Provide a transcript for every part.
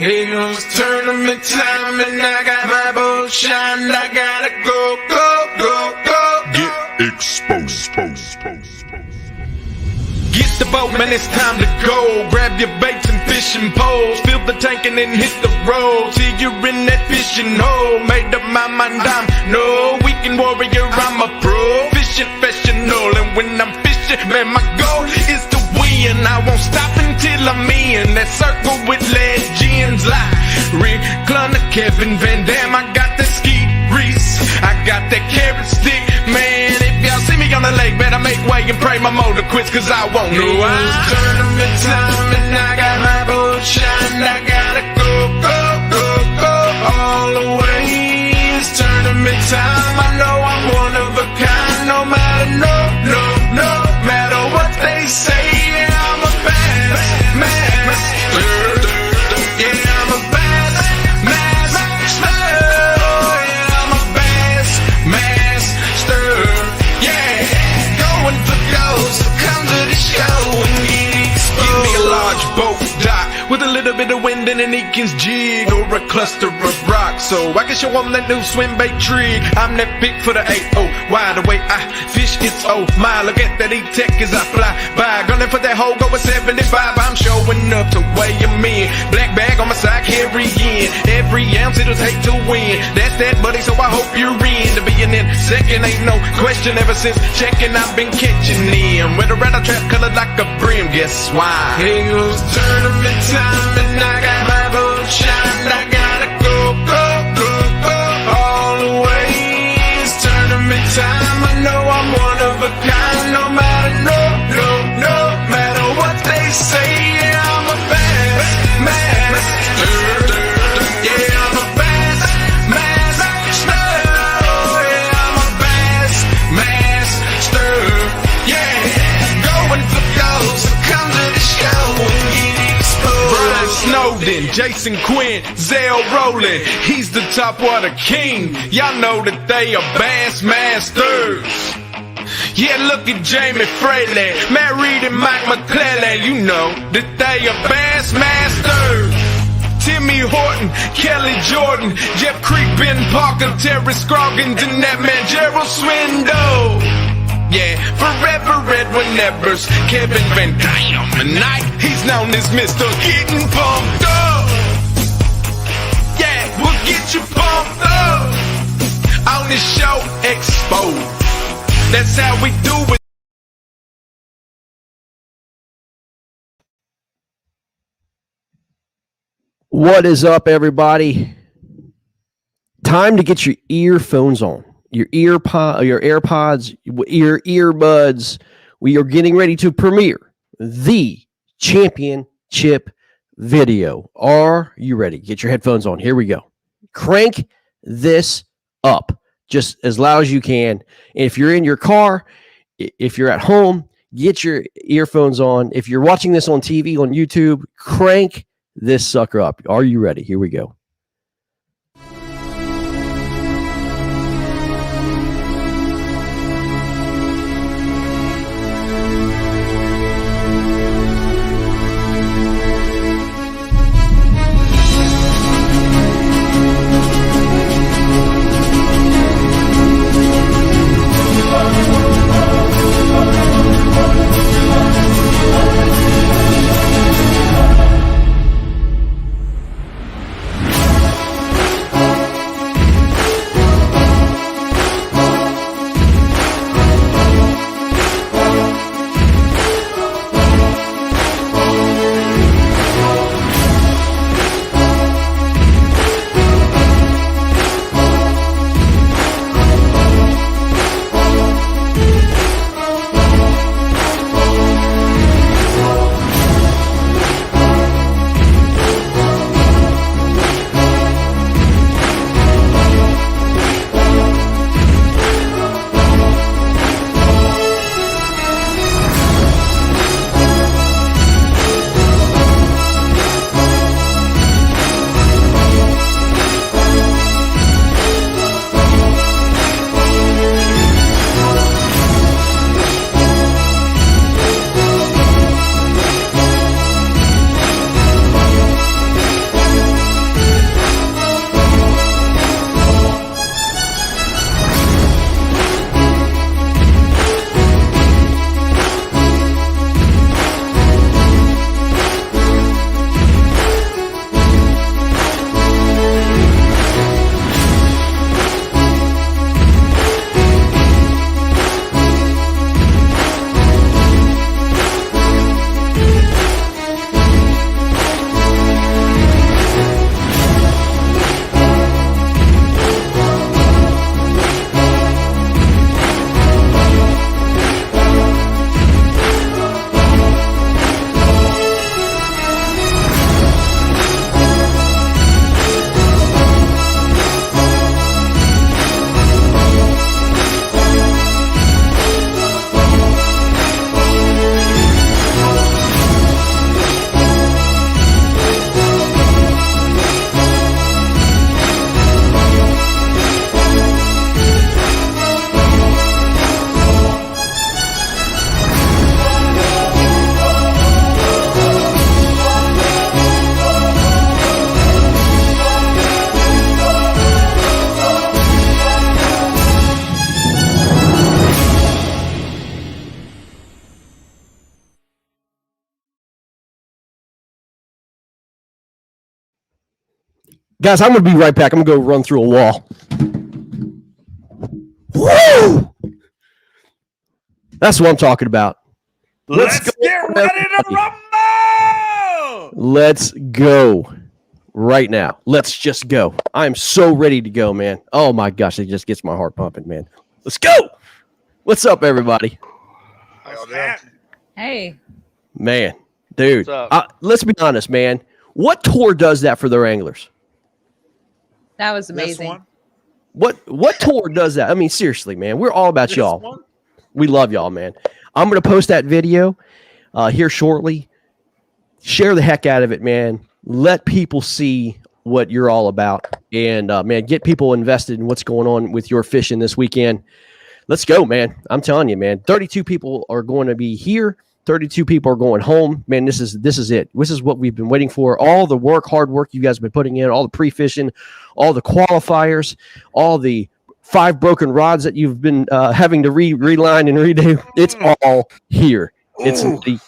It was tournament time and I got my boat shined. I gotta go, go, go, go. Get exposed. Get the boat, man, it's time to go. Grab your baits and fishing poles. Fill the tank and then hit the road. See you're in that fishing hole. Made up my mind, I'm no weekend warrior, I'm a pro. Fishing professional, and when I'm fishing, man, my goal is to win. I won't stop until I'm in that circle with legends like Rick Clunner, Kevin Van Dam. I got the ski grease, I got that carrot stick, man. If y'all see me on the lake, better make way and pray my motor quits, cause I won't know. It's tournament time and I got my boat shined. I gotta go, go, go, go all the way. It's tournament time, I know I'm one of a kind. No matter, no matter what they say. Yeah, I'm a master. Yeah, I'm a master. Yeah, I'm a master. Yeah, going for goals, so come to the show and get exposed. Give me a large boat dock with a little bit of wind and an Eakins jig, or a cluster of rocks, so I can show them that new swim bait trig. I'm that big for the 8-0, wide awake, I fish, it's oh my. Look at that E-Tech as I fly by, gunning for that hole, go with 75. I'm showing up to weigh them in, black bag on my side, carrying every ounce it'll take to win. That's that, buddy, so I hope you're in. To being in second ain't no question. Ever since checking, I've been catching them with a rattle trap colored like a brim. Guess why? It was tournament time and I got my boat shined. I gotta go, go, go, go all the way. It's tournament time, I know I'm one of a kind. No matter, no matter what they say. Yeah, I'm a master. Yeah, I'm a master. Yeah, I'm a master. Yeah, going for goals, so come to the show and get exposed. Brian Snowden, Jason Quinn, Zell Rowland, he's the top water king. Y'all know that they are bass masters. Yeah, look at Jamie Fraley, Matt Reed and Mike McClellan. You know that they are bass masters. Timmy Horton, Kelly Jordan, Jeff Creek, Ben Parker, Terry Scroggins, and that man Gerald Swindle. Yeah, forever Edwin Evers, Kevin Van Dam, tonight he's known as Mr. Getting Pumped Up. Yeah, we'll get you pumped up on this show, Exposed. That's how we do it. What is up, everybody? Time to get your earphones on, your AirPods, your earbuds. We are getting ready to premiere the championship video. Are you ready? Get your headphones on. Here we go. Crank this up just as loud as you can. If you're in your car, if you're at home, get your earphones on. If you're watching this on TV, on YouTube, crank this sucker up. Are you ready? Here we go. Guys, I'm going to be right back. I'm going to go run through a wall. Woo! That's what I'm talking about. Let's get ready to rumble! Let's go right now. Let's just go. I'm so ready to go, man. Oh my gosh, it just gets my heart pumping, man. Let's go. What's up, everybody? Hey. Man, dude. What's up? Let's be honest, man. What tour does that for their anglers? That was This amazing. one? What tour does that? I mean, seriously, man. We're all about This y'all. one? We love y'all, man. I'm going to post that video here shortly. Share the heck out of it, man. Let people see what you're all about. And, man, get people invested in what's going on with your fishing this weekend. Let's go, man. I'm telling you, man. 32 people are going to be here. 32 people are going home. Man, this is it. This is what we've been waiting for. All the hard work you guys have been putting in, all the pre-fishing, all the qualifiers, all the 5 broken rods that you've been having to reline and redo. It's all here. It's ready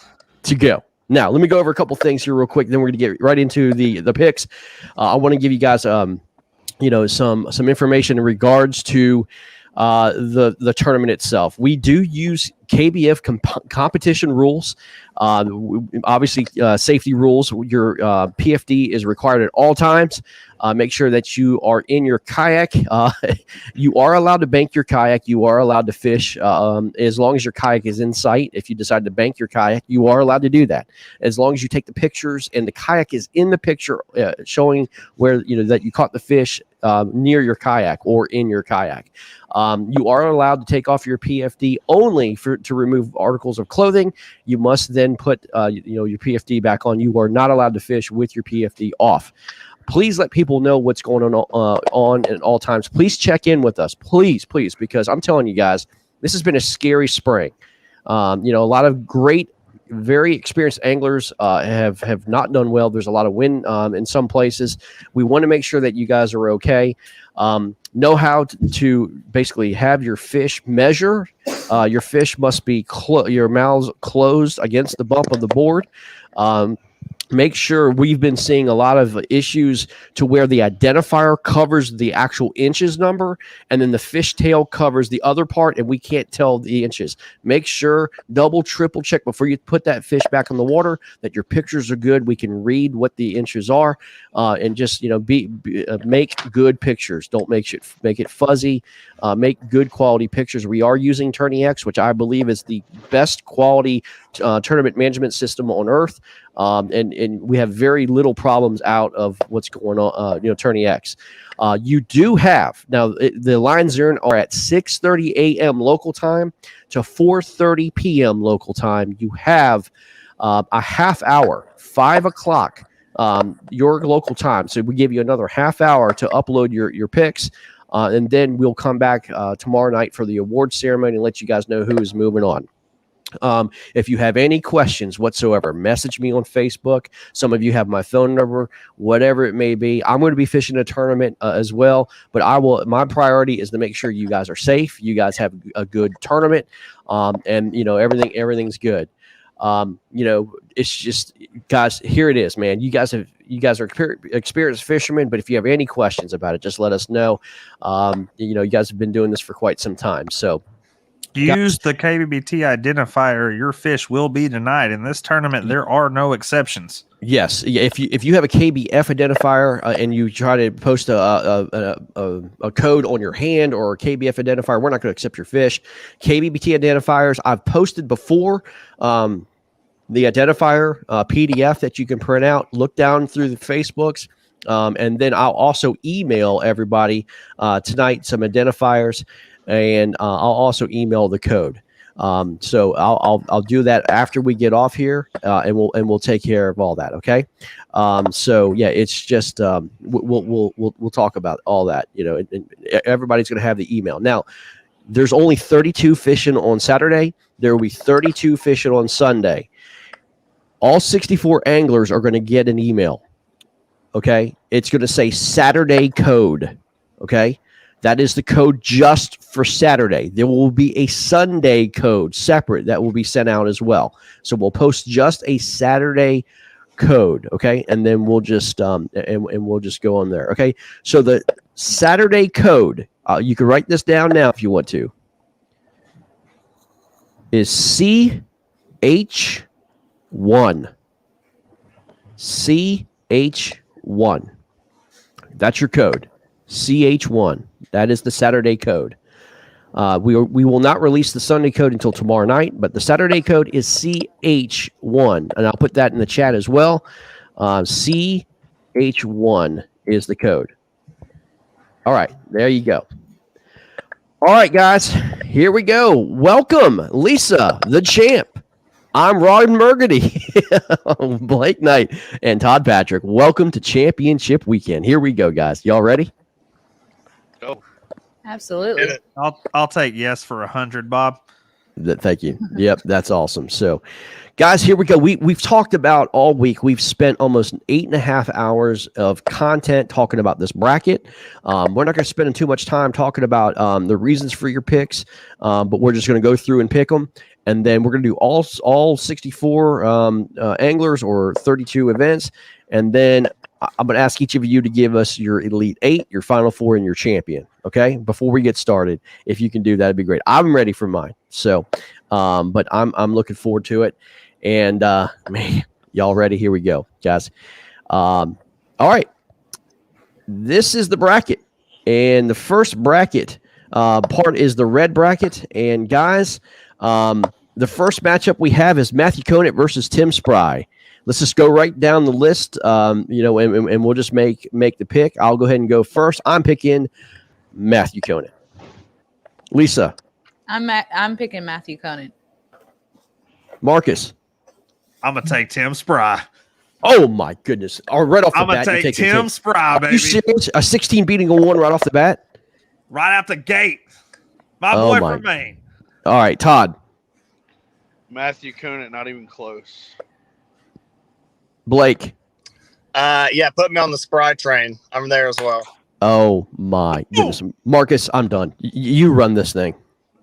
to go. Now, let me go over a couple things here real quick. Then we're going to get right into the picks. I want to give you guys some information in regards to the tournament itself. We do use KBF competition rules. Obviously, safety rules. Your PFD is required at all times. Make sure that you are in your kayak. You are allowed to bank your kayak. You are allowed to fish as long as your kayak is in sight. If you decide to bank your kayak, you are allowed to do that. As long as you take the pictures and the kayak is in the picture, showing where that you caught the fish near your kayak or in your kayak. You are allowed to take off your PFD only to remove articles of clothing. You must then put your PFD back on. You are not allowed to fish with your PFD off. Please let people know what's going on at all times. Please check in with us, please, because I'm telling you guys, this has been a scary spring. A lot of great, very experienced anglers have not done well. There's a lot of wind in some places. We want to make sure that you guys are okay. Know how to basically have your fish measure. Your fish must be your mouths closed against the bump of the board. Make sure we've been seeing a lot of issues to where the identifier covers the actual inches number and then the fish tail covers the other part and we can't tell the inches. Make sure double, triple check before you put that fish back in the water that your pictures are good. We can read what the inches are and just, make good pictures. Don't make it fuzzy. Make good quality pictures. We are using Tourney X, which I believe is the best quality tournament management system on earth. And we have very little problems out of what's going on, Tourney X. You do have, now the lines are at 6:30 a.m. local time to 4:30 p.m. local time. You have a half hour, 5 o'clock, your local time. So we give you another half hour to upload your picks. And then we'll come back tomorrow night for the award ceremony and let you guys know who is moving on. If you have any questions whatsoever, message me on Facebook. Some of you have my phone number, whatever it may be. I'm going to be fishing a tournament as well, but my priority is to make sure you guys are safe. You guys have a good tournament. And everything's good. It's just, guys, here it is, man. You guys are experienced fishermen, but if you have any questions about it, just let us know. You guys have been doing this for quite some time. So use the KBBT identifier. Your fish will be denied. In this tournament, there are no exceptions. Yes, if you have a KBF identifier and you try to post a code on your hand or a KBF identifier, we're not going to accept your fish. KBBT identifiers, I've posted before. The identifier PDF that you can print out, look down through the Facebooks, and then I'll also email everybody tonight some identifiers. And I'll also email the code. So I'll do that after we get off here, and we'll take care of all that. Okay. So yeah, it's just we'll talk about all that. And everybody's going to have the email. Now, there's only 32 fishing on Saturday. There will be 32 fishing on Sunday. All 64 anglers are going to get an email. Okay, it's going to say Saturday code. Okay. That is the code just for Saturday. There will be a Sunday code separate that will be sent out as well. So we'll post just a Saturday code, okay? And then we'll just and we'll just go on there, okay? So the Saturday code, you can write this down now if you want to, is CH1. CH1. That's your code. CH1. That is the Saturday code. We will not release the Sunday code until tomorrow night, but the Saturday code is CH1, and I'll put that in the chat as well. CH1 is the code. All right, there you go. All right, guys, here we go. Welcome, Lisa, the champ. I'm Ron Burgundy, Blake Knight, and Todd Patrick. Welcome to Championship Weekend. Here we go, guys. Y'all ready? Go. Absolutely. I'll take yes for 100, Bob. Thank you. Yep, that's awesome. So, guys, here we go. We've talked about all week. We've spent almost 8.5 hours of content talking about this bracket. We're not going to spend too much time talking about the reasons for your picks, but we're just going to go through and pick them. And then we're going to do all 64 anglers or 32 events. And then I'm going to ask each of you to give us your Elite 8, your Final 4, and your champion. Okay? Before we get started, if you can do that, it'd be great. I'm ready for mine. So, but I'm looking forward to it. And, man, y'all ready? Here we go, guys. All right. This is the bracket. And the first bracket part is the red bracket. And, guys, the first matchup we have is Matthew Conant versus Tim Spry. Let's just go right down the list, and we'll just make the pick. I'll go ahead and go first. I'm picking Matthew Conant. Lisa. I'm picking Matthew Conant. Marcus. I'm gonna take Tim Spry. Oh my goodness! Right off the I'm bat, gonna take Tim Spry, baby. Are you serious? A 16 beating a 1 right off the bat? Right out the gate. My boy from Maine. All right, Todd. Matthew Conant, not even close. Blake. Yeah, put me on the Spry train. I'm there as well. Oh my goodness, Marcus, I'm done. You run this thing.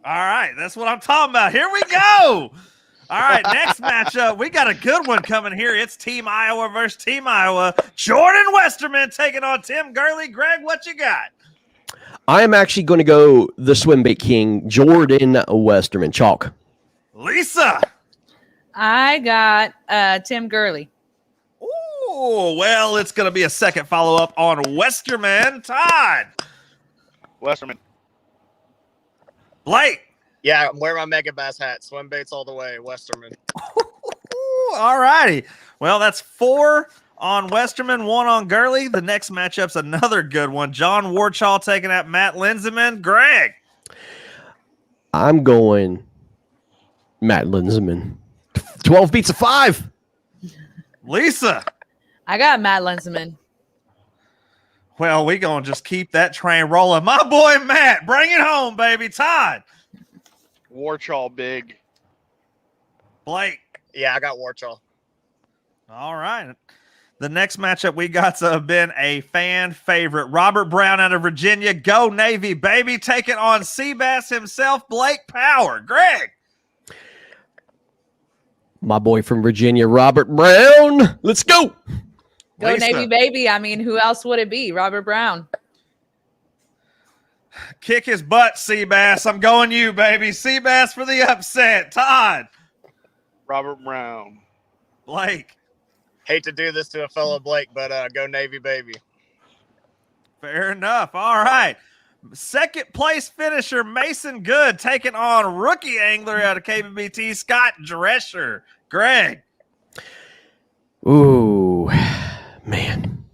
All right, that's what I'm talking about. Here we go. All right, next matchup. We got a good one coming here. It's Team Iowa versus Team Iowa. Jordan Westerman taking on Tim Gurley. Greg, what you got? I am actually going to go the swim bait king, Jordan Westerman. Chalk. Lisa. I got Tim Gurley. Ooh, well, it's going to be a second follow-up on Westerman. Todd. Westerman. Blake. Yeah, I'm wearing my Mega Bass hat. Swim baits all the way. Westerman. All righty. Well, that's 4 on Westerman, 1 on Gurley. The next matchup's another good one. John Warchall taking out Matt Linseman. Greg. I'm going Matt Linseman. 12 beats a 5. Lisa. I got Matt Linseman. Well, we going to just keep that train rolling. My boy, Matt, bring it home, baby. Todd. Warchall big. Blake. Yeah, I got Warchall. All right. The next matchup we got's been a fan favorite. Robert Brown out of Virginia. Go Navy, baby. Taking on Seabass himself, Blake Power. Greg. My boy from Virginia, Robert Brown. Let's go. Go Lisa. Navy, baby. I mean, who else would it be? Robert Brown. Kick his butt, Seabass. I'm going you, baby. Seabass for the upset. Todd. Robert Brown. Blake. Hate to do this to a fellow Blake, but go Navy, baby. Fair enough. All right. Second place finisher, Mason Good, taking on rookie angler out of KBBT, Scott Drescher. Greg. Ooh, man.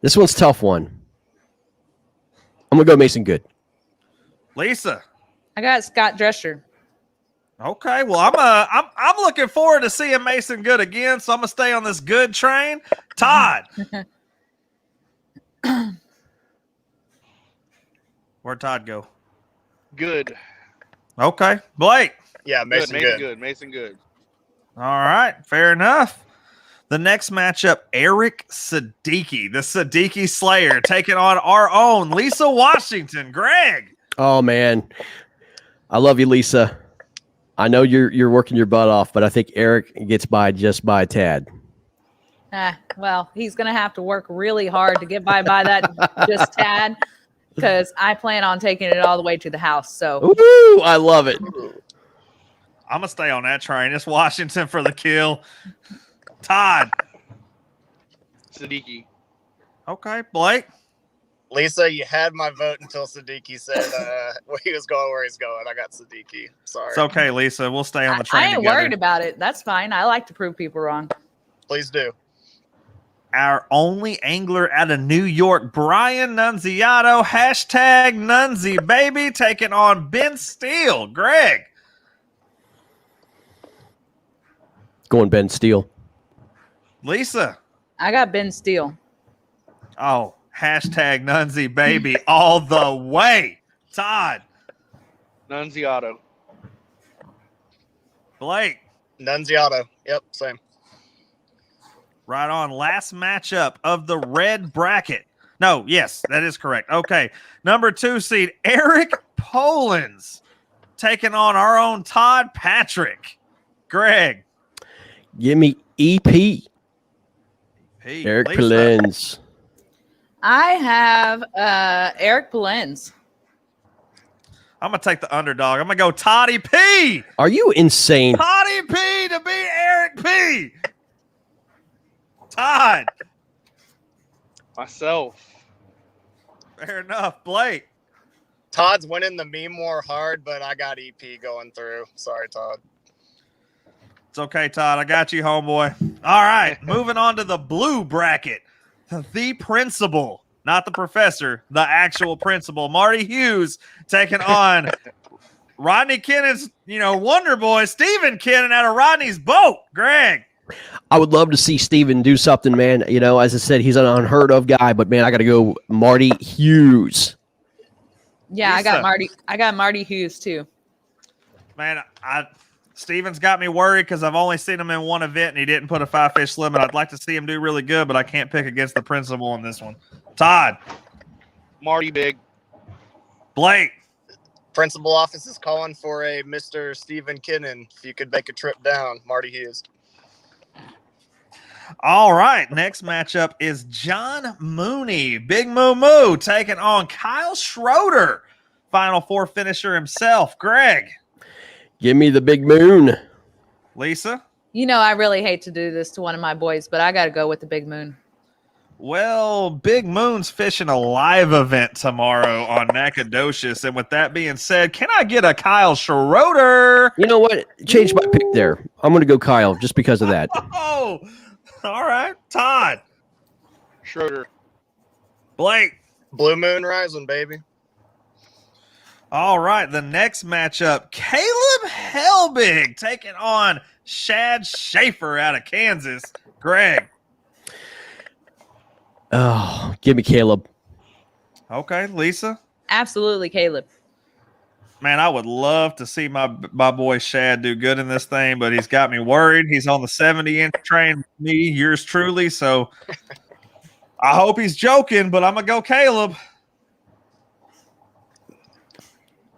This one's a tough one. I'm going to go Mason Good. Lisa. I got Scott Drescher. Okay, well, I'm looking forward to seeing Mason Good again, so I'm gonna stay on this good train. Todd, where'd Todd go? Good. Okay, Blake. Yeah, Mason Mason good. good. Mason good. All right, fair enough. The next matchup, Eric Siddiqui, the Siddiqui Slayer, taking on our own Lisa Washington. Greg. Oh, man. I love you, Lisa. I know you're working your butt off, but I think Eric gets by just by a tad. Well, he's going to have to work really hard to get by that just tad, because I plan on taking it all the way to the house. So, Ooh, I love it. I'm gonna stay on that train. It's Washington for the kill. Todd. Siddiqui. Okay, Blake. Lisa, you had my vote until Siddiqui said he was going where he's going. I got Siddiqui. Sorry. It's okay, Lisa. We'll stay on the train I ain't together. worried about it. That's fine. I like to prove people wrong. Please do. Our only angler out of New York, Brian Nunziato, hashtag Nunzi baby, taking on Ben Steele. Greg. Going Ben Steele. Lisa. I got Ben Steele. Oh, hashtag Nunzi baby all the way. Todd. Nunziato. Blake. Nunziato. Yep, same. Right on. Last matchup of the red bracket. No, yes, that is correct. Okay. Number 2 seed, Eric Polans, taking on our own Todd Patrick. Greg. Give me EP. Hey, Eric Lisa. Polens. I have Eric Polens. I'm going to take the underdog. I'm going to go Toddy P. Are you insane? Toddy P to beat Eric P. Todd. Myself. Fair enough. Blake. Todd's winning the meme war hard, but I got EP going through. Sorry, Todd. It's okay, Todd. I got you, homeboy. All right. Moving on to the blue bracket. The principal, not the professor, the actual principal, Marty Hughes, taking on Rodney Kennon's, Wonder Boy, Stephen Kennon out of Rodney's boat. Greg. I would love to see Steven do something, man. As I said, he's an unheard of guy, but man, I got to go Marty Hughes. Yeah, Lisa. I got Marty Hughes too. Man, Steven's got me worried because I've only seen him in one event and he didn't put a 5-fish limit. I'd like to see him do really good, but I can't pick against the principal in this one. Todd. Marty Big. Blake. Principal office is calling for a Mr. Stephen Kennon. If you could make a trip down, Marty Hughes. All right, next matchup is John Mooney, Big Moo Moo, taking on Kyle Schroeder, Final Four finisher himself. Greg. Give me the big moon. Lisa. I really hate to do this to one of my boys, but I got to go with the Big Moon. Well, Big Moon's fishing a live event tomorrow on Nacogdoches, and with that being said, can I get a Kyle Schroeder? You know what? Change my pick there. I'm going to go Kyle just because of that. Oh, all right. Todd. Schroeder. Blake. Blue Moon Rising, baby. All right, the next matchup, Caleb Helbig taking on Shad Schaefer out of Kansas. Greg. Oh, give me Caleb. Okay, Lisa. Absolutely, Caleb. Man, I would love to see my boy Shad do good in this thing, but he's got me worried. He's on the 70-inch train with me, yours truly, so I hope he's joking, but I'm going to go Caleb.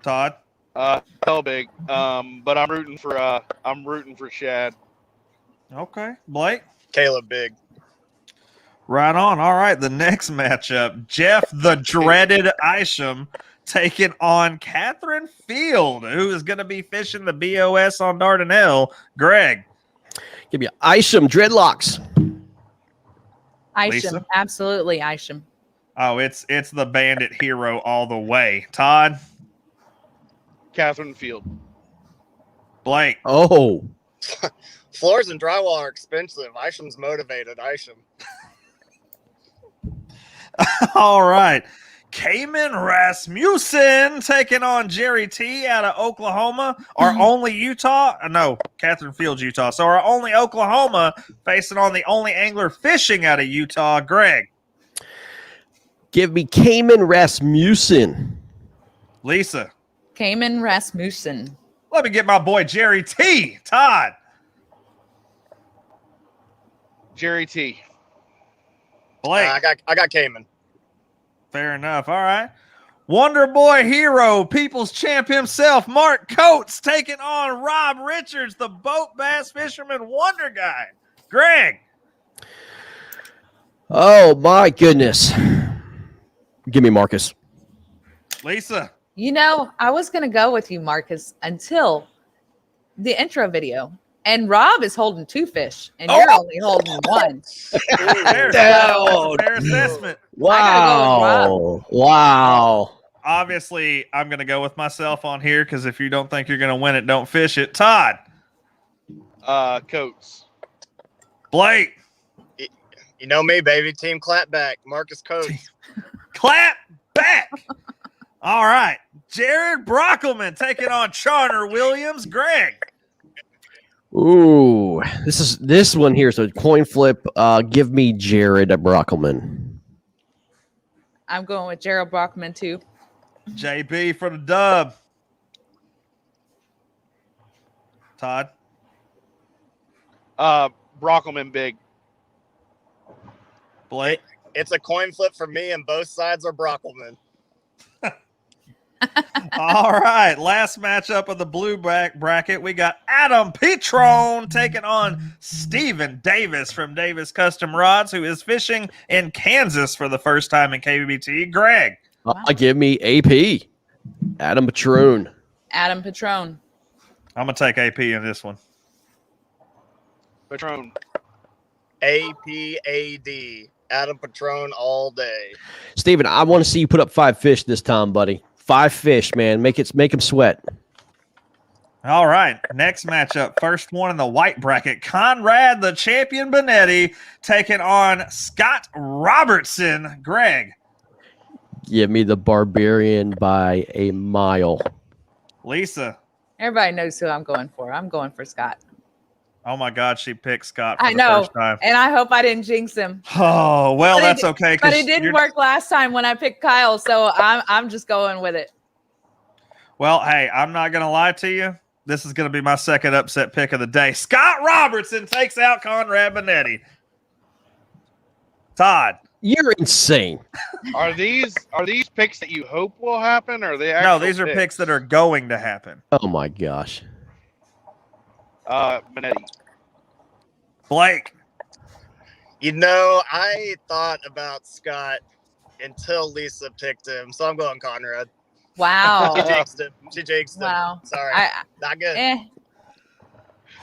Todd. Hell big. But I'm rooting for Shad. Okay. Blake. Caleb Big. Right on. All right. The next matchup, Jeff the Dreaded Isham taking on Catherine Field, who is going to be fishing the BOS on Dardanelle. Greg. Give me Isham dreadlocks. Isham. Lisa? Absolutely, Isham. Oh, it's the bandit hero all the way. Todd. Catherine Field. Blake. Oh, Floors and drywall are expensive. Isham's motivated. Isham. All right. Cayman Rasmussen taking on Jerry T out of Oklahoma. Our only Utah. No, Catherine Fields, Utah. So our only Oklahoma facing on the only angler fishing out of Utah. Greg. give me Cayman Rasmussen. Lisa. Cayman Rasmussen. Let me get my boy Jerry T. Todd. Jerry T. Blake. I got Cayman. Fair enough. All right. Wonder Boy hero, people's champ himself, Mark Coates, taking on Rob Richards, the boat bass fisherman wonder guy. Greg. Oh my goodness. Give me Marcus. Lisa. You know, I was going to go with you, Marcus, until the intro video. And Rob is holding 2 fish, and you're only holding 1. Fair, Down. fair assessment. I gotta go with Wow. Wow. Obviously, I'm going to go with myself on here because if you don't think you're going to win it, don't fish it. Todd. Coates. Blake. You know me, baby. Team clapback. Marcus Coates. Clap back. All right. Jared Brockelman taking on Charter Williams. Greg. Ooh, this one here. So coin flip. Give me Jared Brockelman. I'm going with Gerald Brockman, too. JB for the dub. Todd. Brockelman big. Blake. It's a coin flip for me, and both sides are Brockelman. All right. Last matchup of the blue bracket. We got Adam Petrone taking on Steven Davis from Davis Custom Rods, who is fishing in Kansas for the first time in KBBT. Greg. Give me AP. Adam Patroon. Adam Petrone. I'm going to take AP in this one. Patron. APAD. Adam Patrone all day. Steven, I want to see you put up 5 fish this time, buddy. 5 fish, man. Make him sweat. All right. Next matchup. First one in the white bracket. Conrad, the champion Benetti, taking on Scott Robertson. Greg. Give me the Barbarian by a mile. Lisa. Everybody knows who I'm going for. I'm going for Scott. Oh, my God. She picked Scott for I the know. first time. And I hope I didn't jinx him. Oh, well, But that's okay. But it didn't work last time when I picked Kyle, so I'm just going with it. Well, hey, I'm not going to lie to you. This is going to be my second upset pick of the day. Scott Robertson takes out Conrad Benetti. Todd. You're insane. Are these picks that you hope will happen, or are they No, these are picks that are going to happen. Oh, my gosh. Benetti. Blake. You know, I thought about Scott until Lisa picked him, so I'm going Conrad. Wow. She jinxed him. Wow. Sorry. Not good.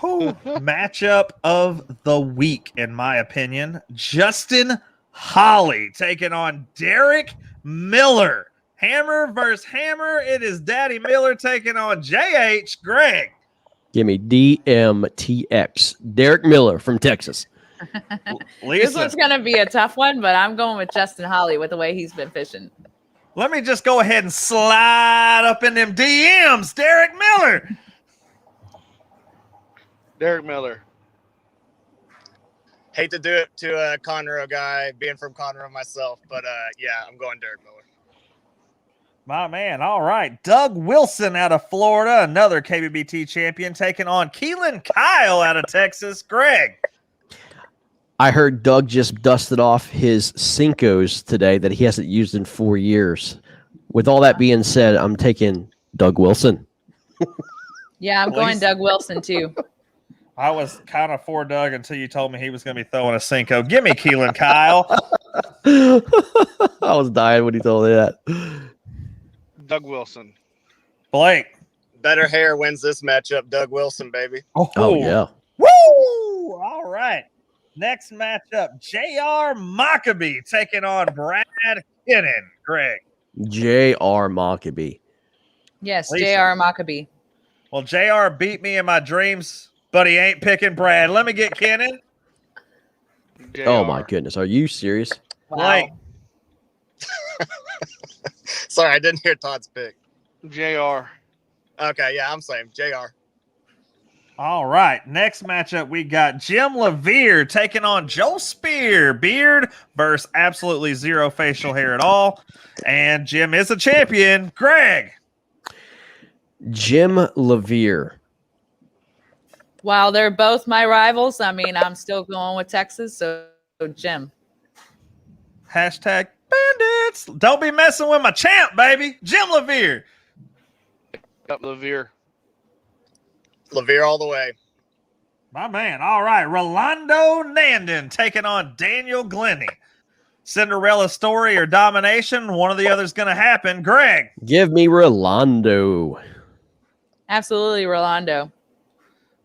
Matchup of the week, in my opinion. Justin Holly taking on Derek Miller. Hammer versus Hammer. It is Daddy Miller taking on JH. Greg. Give me DMTX. Derek Miller from Texas. This one's going to be a tough one, but I'm going with Justin Holly with the way he's been fishing. Let me just go ahead and slide up in them DMs. Derek Miller. Derek Miller. Hate to do it to a Conroe guy, being from Conroe myself, but yeah, I'm going Derek Miller. My man. All right. Doug Wilson out of Florida, another KBBT champion, taking on Keelan Kyle out of Texas. Greg. I heard Doug just dusted off his Cincos today that he hasn't used in 4 years. With all that being said, I'm taking Doug Wilson. Yeah, I'm going Doug Wilson, too. I was kind of for Doug until you told me he was going to be throwing a Cinco. Give me Keelan Kyle. I was dying when he told me that. Doug Wilson. Blake. Better hair wins this matchup. Doug Wilson, baby. Oh yeah. Woo! All right. Next matchup, JR Maccabee taking on Brad Kinnan. Greg. J.R. Maccabee. Yes, Lisa. J.R. Maccabee. Well, JR beat me in my dreams, but he ain't picking Brad. Let me get Kinnan. JR. Oh my goodness. Are you serious? Wow. Blake. Sorry, I didn't hear Todd's pick. JR. Okay, yeah, I'm saying JR. All right. Next matchup, we got Jim Levere taking on Joe Spear. Beard versus absolutely zero facial hair at all. And Jim is a champion. Greg. Jim Levere. While they're both my rivals, I mean, I'm still going with Texas, so Jim. Hashtag bandits. Don't be messing with my champ, baby. Jim Levere. Up Levere. Levere all the way. My man. All right. Rolando Nandon taking on Daniel Glenny. Cinderella story or domination. One or the other's going to happen. Greg. Give me Rolando. Absolutely, Rolando.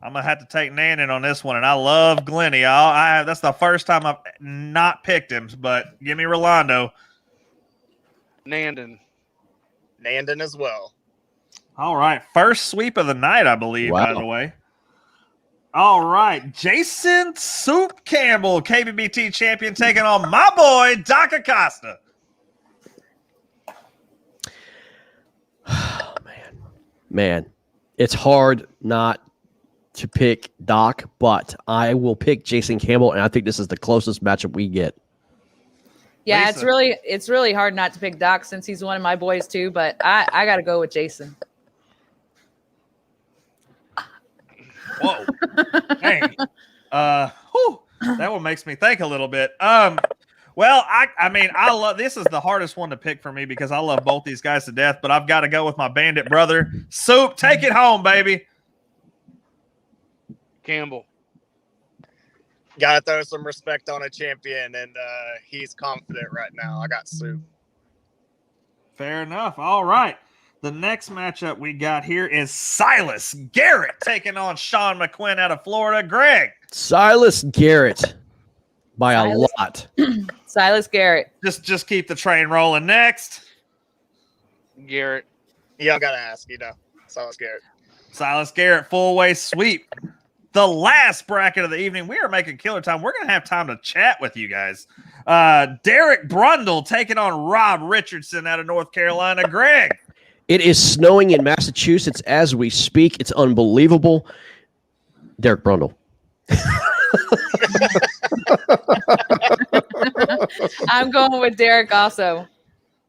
I'm going to have to take Nandon on this one, and I love Glenny. That's the first time I've not picked him, but give me Rolando. Nandon. Nandon as well. All right. First sweep of the night, I believe, by the way. All right. Jason Soup Campbell, KBBT champion, taking on my boy, Doc Acosta. Oh, man. It's hard not to pick Doc, but I will pick Jason Campbell, and I think this is the closest matchup we get. Yeah, Lisa. it's really hard not to pick Doc since he's one of my boys too, but I got to go with Jason. Whoa. Dang. That one makes me think a little bit. Well, I love this is the hardest one to pick for me because I love both these guys to death, but I've got to go with my bandit brother. Soup, take it home, baby. Campbell. Gotta throw some respect on a champion, and he's confident right now. I got Soup. Fair enough. All right. The next matchup we got here is Silas Garrett taking on Sean McQuinn out of Florida. Greg. Silas Garrett by a lot. Silas Garrett. Just keep the train rolling. Next. Garrett. Yeah, I gotta ask, Silas Garrett. Silas Garrett, full way sweep. The last bracket of the evening. We are making killer time. We're going to have time to chat with you guys. Derek Brundle taking on Rob Richardson out of North Carolina. Greg. It is snowing in Massachusetts as we speak. It's unbelievable. Derek Brundle. I'm going with Derek also.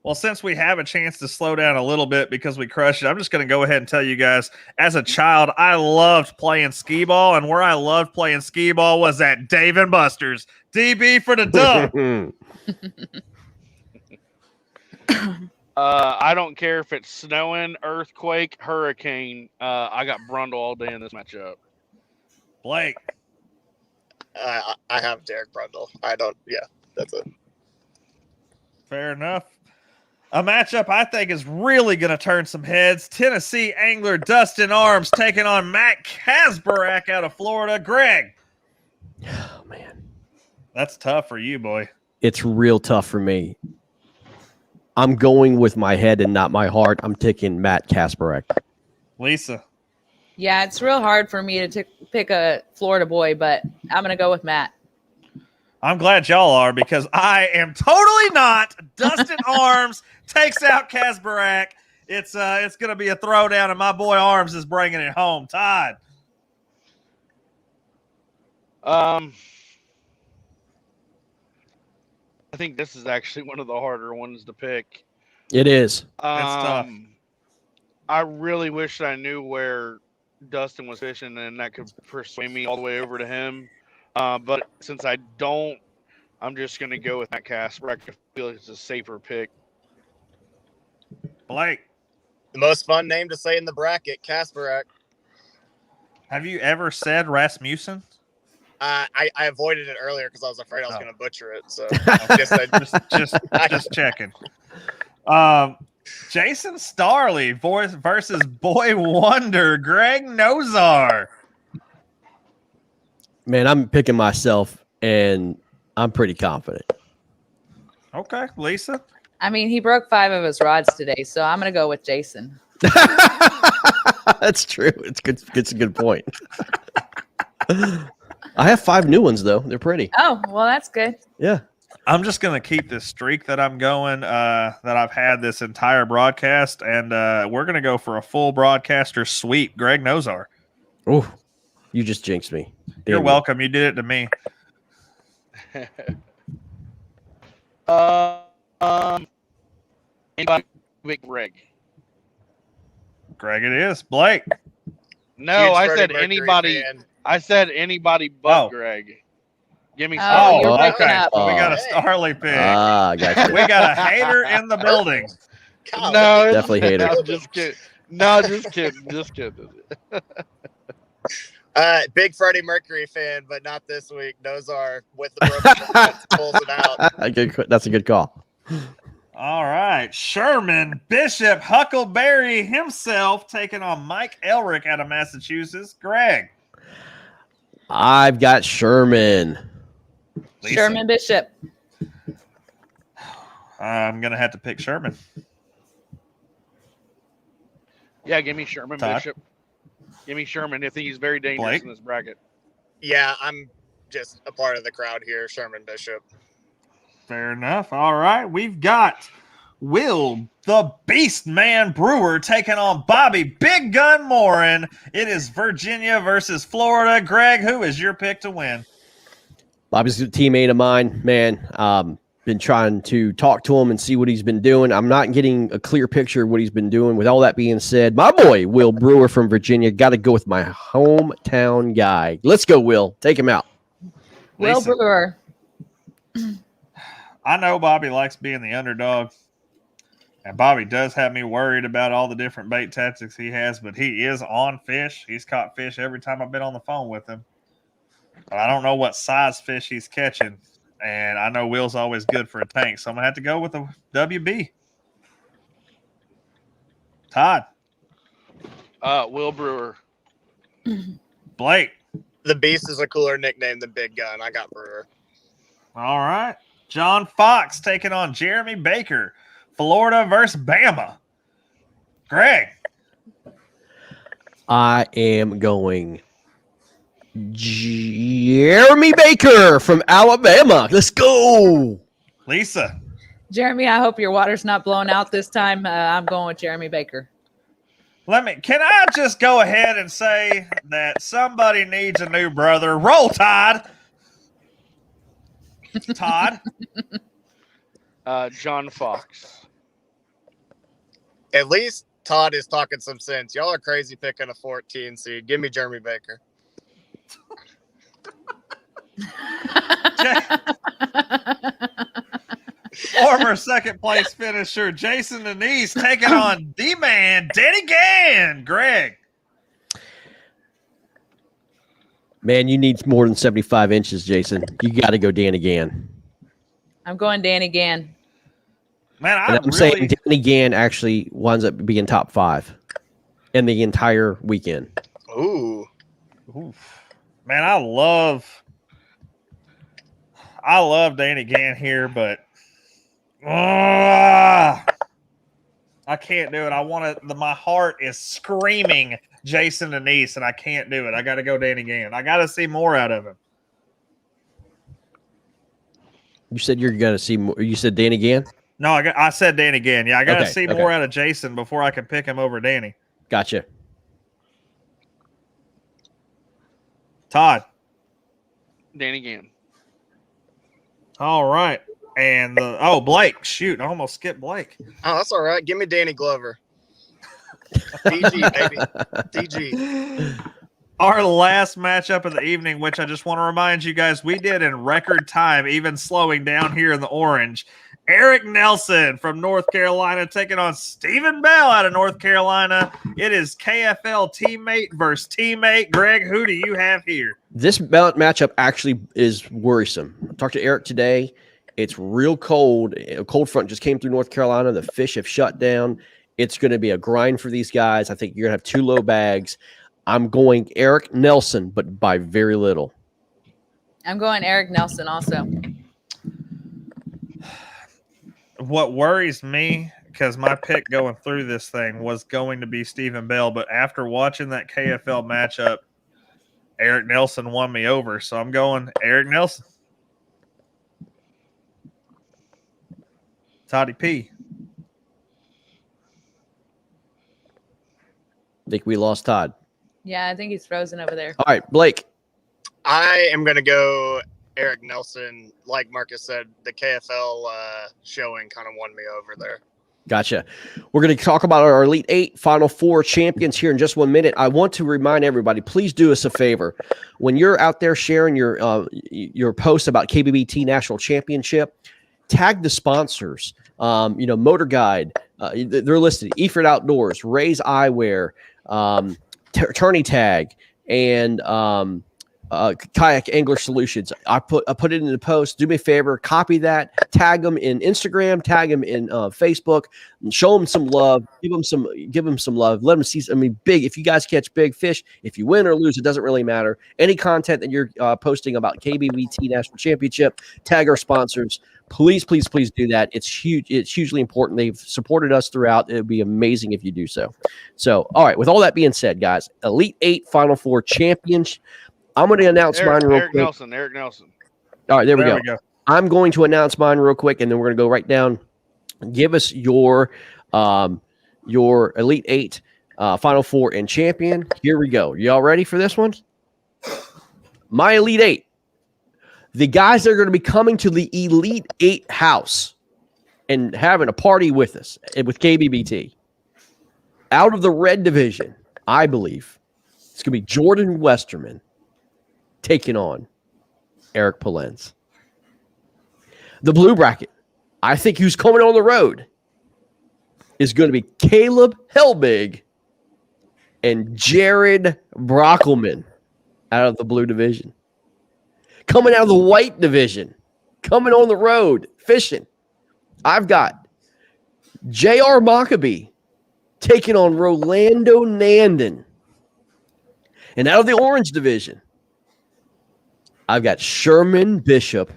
Well, since we have a chance to slow down a little bit because we crushed it, I'm just going to go ahead and tell you guys, as a child, I loved playing skee ball, and where I loved playing skee ball was at Dave & Buster's. DB for the dub. I don't care if it's snowing, earthquake, hurricane. I got Brundle all day in this matchup. Blake. I have Derek Brundle. That's it. Fair enough. A matchup I think is really going to turn some heads. Tennessee angler Dustin Arms taking on Matt Kasparak out of Florida. Greg. Oh, man. That's tough for you, boy. It's real tough for me. I'm going with my head and not my heart. I'm taking Matt Kasparak. Lisa. Yeah, it's real hard for me to pick a Florida boy, but I'm going to go with Matt. I'm glad y'all are because I am totally not. Dustin Arms takes out Kasparak. It's going to be a throwdown, and my boy Arms is bringing it home. Todd. I think this is actually one of the harder ones to pick. It is. It's tough. I really wish I knew where Dustin was fishing, and that could persuade me all the way over to him. But since I don't, I'm just going to go with Matt Kasparak. I feel like it's a safer pick. Blake. The most fun name to say in the bracket, Kasparak. Have you ever said Rasmussen? I avoided it earlier because I was afraid I was going to butcher it. So just checking. Jason Starley versus Boy Wonder, Greg Nozar. Man, I'm picking myself, and I'm pretty confident. Okay, Lisa. I mean, he broke 5 of his rods today, so I'm going to go with Jason. That's true. It's a good point. I have 5 new ones, though. They're pretty. Oh, well, that's good. Yeah. I'm just going to keep this streak that I'm going, that I've had this entire broadcast, and we're going to go for a full broadcaster sweep. Greg Nozar. Oh, you just jinxed me. You're welcome. You did it to me. Anybody pick Greg? Greg, it is. Blake. No, Huge I Freddie said Mercury anybody. fan. I said anybody but Oh. Greg. Give me Oh, Starley. you're okay. waking up. We got a Hey. Starley pick. Gotcha. We got a hater in the building. God, No, Definitely hater. No, just kidding. No, just kidding. Just kidding. Big Freddie Mercury fan, but not this week. Nozar with the broken defense pulls it out. That's a good call. All right. Sherman Bishop Huckleberry himself taking on Mike Elric out of Massachusetts. Greg. I've got Sherman. Lisa. Sherman Bishop. I'm going to have to pick Sherman. Yeah, give me Sherman Todd? Bishop. Give me Sherman. I think he's very dangerous Blake? in this bracket. Yeah, I'm just a part of the crowd here. Sherman Bishop. Fair enough. All right. We've got Will the Beast Man Brewer taking on Bobby Big Gun Morin. It is Virginia versus Florida. Greg, who is your pick to win? Bobby's a teammate of mine, man. Been trying to talk to him and see what he's been doing. I'm not getting a clear picture of what he's been doing. With all that being said, my boy, Will Brewer from Virginia, got to go with my hometown guy. Let's go, Will. Take him out. Will Lisa. Brewer. I know Bobby likes being the underdog. And Bobby does have me worried about all the different bait tactics he has, but he is on fish. He's caught fish every time I've been on the phone with him. But I don't know what size fish he's catching. And I know Will's always good for a tank, so I'm going to have to go with a WB. Todd. Will Brewer. Blake. The Beast is a cooler nickname than Big Gun. I got Brewer. All right. John Fox taking on Jeremy Baker. Florida versus Bama. Greg. I am going Jeremy Baker from Alabama. Let's go. Lisa. Jeremy, I hope your water's not blown out this time. I'm going with Jeremy Baker. Can I just go ahead and say that somebody needs a new brother? Roll Tide. Todd. John Fox. At least Todd is talking some sense. Y'all are crazy picking a 14 seed. Give me Jeremy Baker. Former second place finisher Jason Denise taking on D-Man Danny Gann. Greg. Man, you need more than 75 inches, Jason. You got to go Dan again. I'm going Danny Gann. Man, I'm saying Danny Gann actually winds up being top 5 in the entire weekend. Ooh. Oof. Man, I love Danny Gann here, but I can't do it. I want to. My heart is screaming Jason Denise, and I can't do it. I got to go Danny Gann. I got to see more out of him. You said you're going to see more. You said Danny Gann? No, I said Danny Gann. Yeah, I got to see okay. more out of Jason before I can pick him over Danny. Gotcha. Todd. Danny Gann. All right. And Blake. Shoot, I almost skipped Blake. Oh, that's all right. Give me Danny Glover. DG, baby. DG. Our last matchup of the evening, which I just want to remind you guys, we did in record time, even slowing down here in the orange. Eric Nelson from North Carolina taking on Stephen Bell out of North Carolina. It is KFL teammate versus teammate. Greg, who do you have here? This matchup actually is worrisome. I talked to Eric today. It's real cold. A cold front just came through North Carolina. The fish have shut down. It's going to be a grind for these guys. I think you're going to have 2 low bags. I'm going Eric Nelson, but by very little. I'm going Eric Nelson also. What worries me, because my pick going through this thing was going to be Stephen Bell, but after watching that KFL matchup, Eric Nelson won me over, so I'm going Eric Nelson. Toddy P. I think we lost Todd. Yeah, I think he's frozen over there. All right, Blake. I am going to go Eric Nelson. Like Marcus said, the KFL showing kind of won me over there. Gotcha. We're going to talk about our Elite 8 Final 4 champions here in just 1 minute. I want to remind everybody, please do us a favor. When you're out there sharing your posts about KBBT National Championship, tag the sponsors. Motor Guide, they're listed. Eford Outdoors, Ray's Eyewear, Tourney Tag, and Kayak Angler Solutions. I put it in the post. Do me a favor, copy that, tag them in Instagram, tag them in Facebook, and show them some love. Give them some love. Let them see. I mean, big. If you guys catch big fish, if you win or lose, it doesn't really matter. Any content that you're posting about KBBT National Championship, tag our sponsors. Please, please, please do that. It's huge. It's hugely important. They've supported us throughout. It would be amazing if you do so. So, all right. With all that being said, guys, Elite 8 Final Four champions. I'm going to announce mine real quick. Eric Nelson. All right, there we go. I'm going to announce mine real quick, and then we're going to go right down. Give us your Elite 8 Final Four and champion. Here we go. Y'all ready for this one? My Elite 8. The guys that are going to be coming to the Elite 8 house and having a party with us, with KBBT. Out of the red division, I believe, it's going to be Jordan Westerman taking on Eric Polenz. The blue bracket, I think who's coming on the road is going to be Caleb Helbig and Jared Brockelman out of the blue division. Coming out of the white division, coming on the road, fishing, I've got J.R. Maccabee taking on Rolando Nandon. And out of the orange division, I've got Sherman Bishop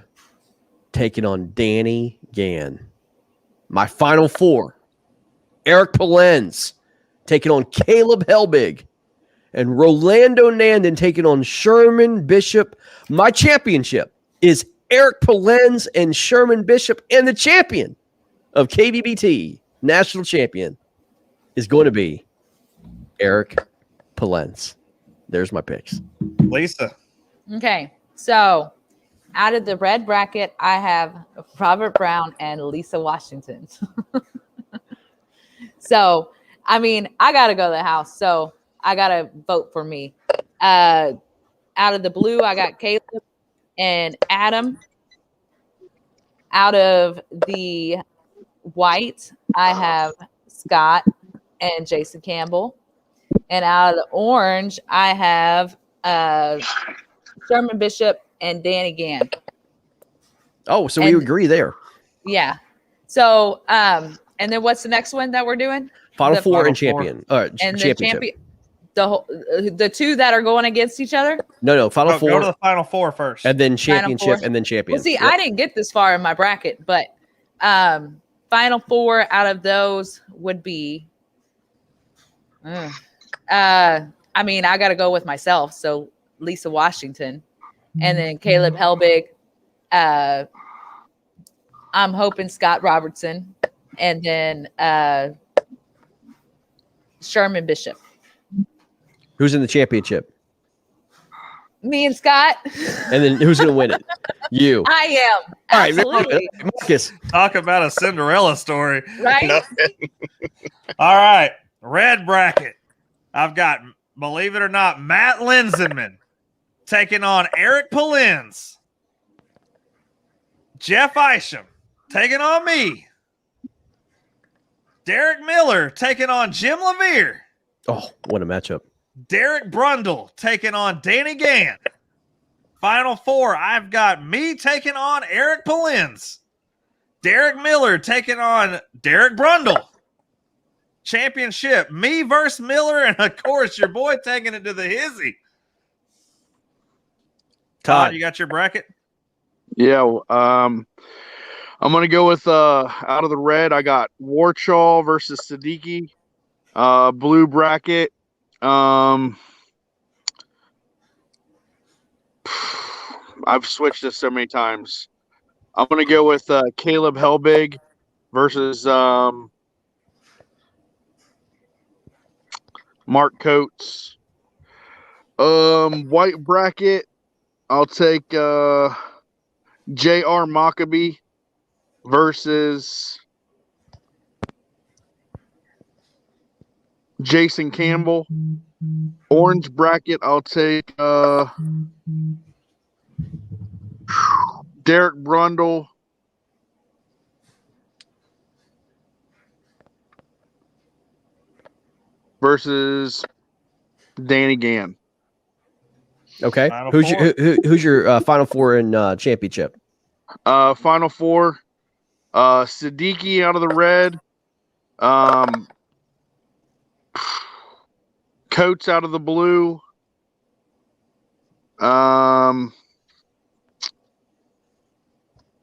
taking on Danny Gann. My final four, Eric Polenz taking on Caleb Helbig, and Rolando Nandon taking on Sherman Bishop. My championship is Eric Polenz and Sherman Bishop, and the champion of KBBT, national champion, is going to be Eric Polenz. There's my picks. Lisa. Okay. So, out of the red bracket, I have Robert Brown and Lisa Washington. So, I mean, I got to go to the house. So, I got to vote for me. Out of the blue, I got Caleb and Adam. Out of the white, I have Scott and Jason Campbell. And out of the orange, I have Sherman Bishop and Danny Gann. Oh, so we agree there. Yeah. So, and then what's the next one that we're doing? Final four and champion. And championship. The two that are going against each other? No, final four. Go to the final four first. And then championship and then champion. Well, see, I didn't get this far in my bracket, but final four out of those would be I mean, I got to go with myself. So Lisa Washington and then Caleb Helbig. I'm hoping Scott Robertson and then Sherman Bishop. Who's in the championship? Me and Scott. And then who's going to win it? You. I am. All right, absolutely. Marcus. Talk about a Cinderella story. Right? All right. Red bracket. I've got, believe it or not, Matt Linsenman taking on Eric Polenz. Jeff Isham taking on me. Derek Miller taking on Jim Levere. Oh, what a matchup. Derek Brundle taking on Danny Gann. Final four, I've got me taking on Eric Polenz. Derek Miller taking on Derek Brundle. Championship, me versus Miller, and of course, your boy taking it to the hizzy. Todd, you got your bracket? Yeah, I'm gonna go with out of the red. I got Warchaw versus Siddiqui. Blue bracket. I've switched this so many times. I'm gonna go with Caleb Helbig versus Mark Coates. White bracket. I'll take J.R. Maccabee versus Jason Campbell. Orange bracket, I'll take Derek Brundle versus Danny Gann. Okay. Final Who's four. who's your Final Four in championship? Final four. Siddiqui out of the red. Coates out of the blue.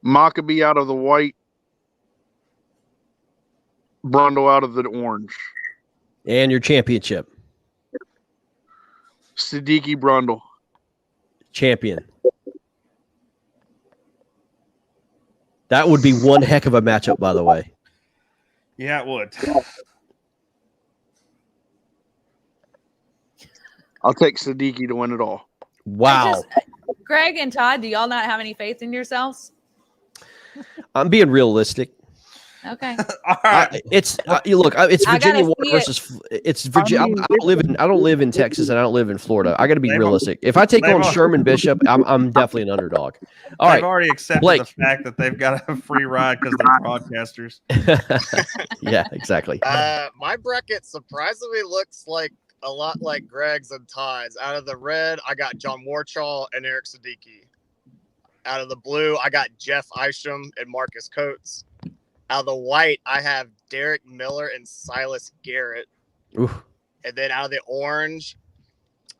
Maccabee out of the white. Brundle out of the orange. And your championship Siddiqui Brundle. champion. That would be one heck of a matchup, by the way. Yeah, it would. I'll take Siddiqui to win it all. Wow. Greg and Todd, do y'all not have any faith in yourselves? I'm being realistic. Okay. All right. It's it's I gotta Virginia see it. versus it's Virginia. I don't live in Texas and I don't live in Florida. I got to be They've realistic. If I take they've on al- Sherman Bishop, I'm definitely an underdog. All They've right, already accepted Blake. the fact that they've got a free ride because they're broadcasters. Yeah, exactly. My bracket surprisingly looks like a lot like Greg's and Todd's. Out of the red, I got John Warchall and Eric Siddiqui. Out of the blue, I got Jeff Isham and Marcus Coates. Out of the white, I have Derek Miller and Silas Garrett. Oof. And then out of the orange,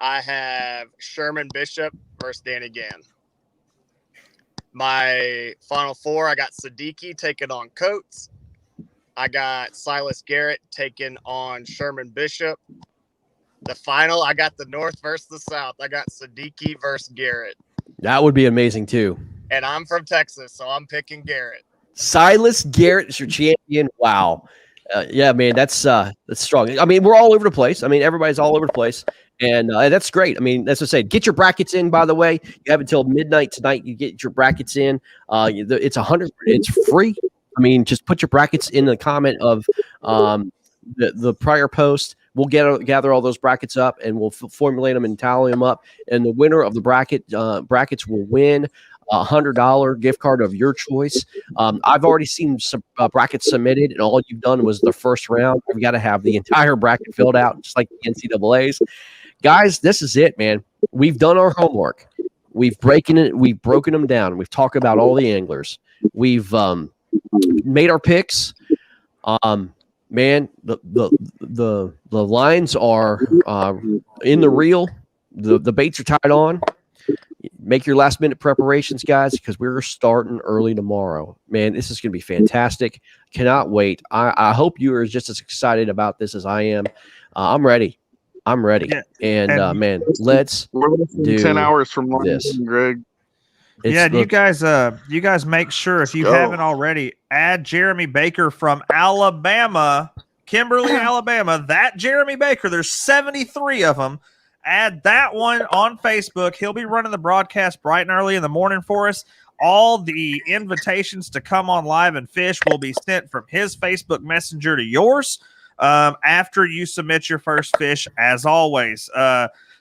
I have Sherman Bishop versus Danny Gann. My final four, I got Siddiqui taking on Coates. I got Silas Garrett taking on Sherman Bishop. The final, I got the North versus the South. I got Siddiqui versus Garrett. That would be amazing too. And I'm from Texas, so I'm picking Garrett. Silas Garrett is your champion. Wow. Yeah, man, that's strong. I mean, we're all over the place. I mean, everybody's all over the place, and that's great. I mean, that's what I say. Get your brackets in. By the way, you have until midnight tonight. You get your brackets in. It's 100. It's free. I mean, just put your brackets in the comment of the prior post. We'll gather all those brackets up, and we'll formulate them and tally them up. And the winner of the brackets will win $100 gift card of your choice. I've already seen some brackets submitted, and all you've done was the first round. We've got to have the entire bracket filled out, just like the NCAA's. Guys, this is it, man. We've done our homework. We've broken them down. We've talked about all the anglers. We've made our picks. Man, the lines are in the reel. The baits are tied on. Make your last minute preparations, guys, because we're starting early tomorrow. Man, this is going to be fantastic. Cannot wait. I hope you are just as excited about this as I am. I'm ready. Yeah. And man, let's do 10 hours from this, Greg. You guys make sure, if you haven't already, add Jeremy Baker from Alabama, Kimberly, Alabama. That Jeremy Baker, there's 73 of them. Add that one on Facebook. He'll be running the broadcast bright and early in the morning for us. All the invitations to come on live and fish will be sent from his Facebook Messenger to yours after you submit your first fish, as always.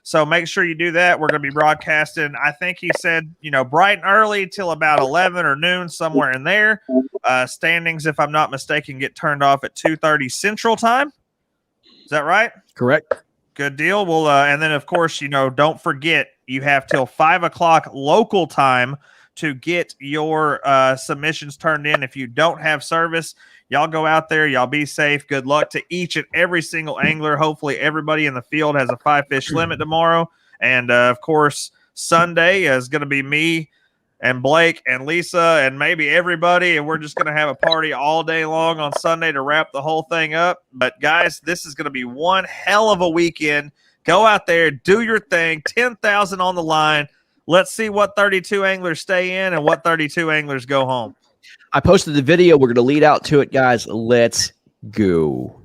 So make sure you do that. We're going to be broadcasting, I think he said, bright and early till about 11 or noon, somewhere in there. Standings, if I'm not mistaken, get turned off at 2:30 Central Time. Is that right? correct. Good deal. Well, and then, of course, don't forget, you have till 5 o'clock local time to get your submissions turned in. If you don't have service, y'all go out there. Y'all be safe. Good luck to each and every single angler. Hopefully everybody in the field has a 5-fish limit tomorrow. And, of course, Sunday is going to be me and Blake and Lisa and maybe everybody, and we're just going to have a party all day long on Sunday to wrap the whole thing up. But, guys, this is going to be one hell of a weekend. Go out there, do your thing, 10,000 on the line. Let's see what 32 anglers stay in and what 32 anglers go home. I posted the video. We're going to lead out to it, guys. Let's go.